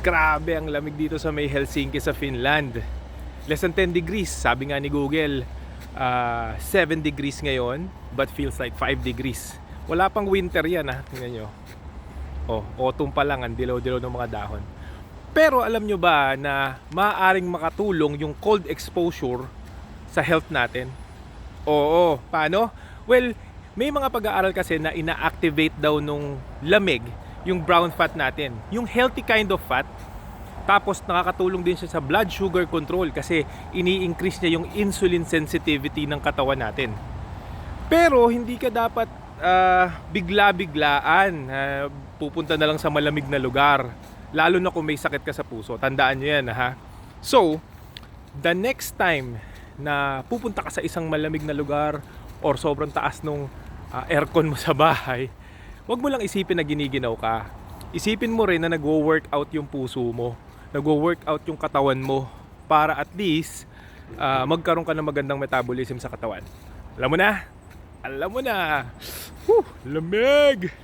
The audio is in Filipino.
Grabe ang lamig dito sa may Helsinki sa Finland. Less than 10 degrees, sabi nga ni Google. 7 degrees ngayon, but feels like 5 degrees. Wala pang winter yan ha, tingnan nyo. Oh, autumn pa lang, ang dilaw-dilaw ng mga dahon. Pero alam nyo ba na maaaring makatulong yung cold exposure sa health natin? Oo, paano? Well, may mga pag-aaral kasi na ina-activate daw nung lamig yung brown fat natin, yung healthy kind of fat. Tapos nakakatulong din siya sa blood sugar control kasi ini-increase niya yung insulin sensitivity ng katawan natin. Pero hindi ka dapat bigla-biglaan pupunta na lang sa malamig na lugar, lalo na kung may sakit ka sa puso. Tandaan nyo yan ha. So, the next time na pupunta ka sa isang malamig na lugar or sobrang taas nung aircon mo sa bahay, wag mo lang isipin na giniginaw ka. Isipin mo rin na nagwo-workout yung puso mo, nagwo-workout yung katawan mo para at least magkaroon ka ng magandang metabolism sa katawan. Alam mo na? Alam mo na! Lamig!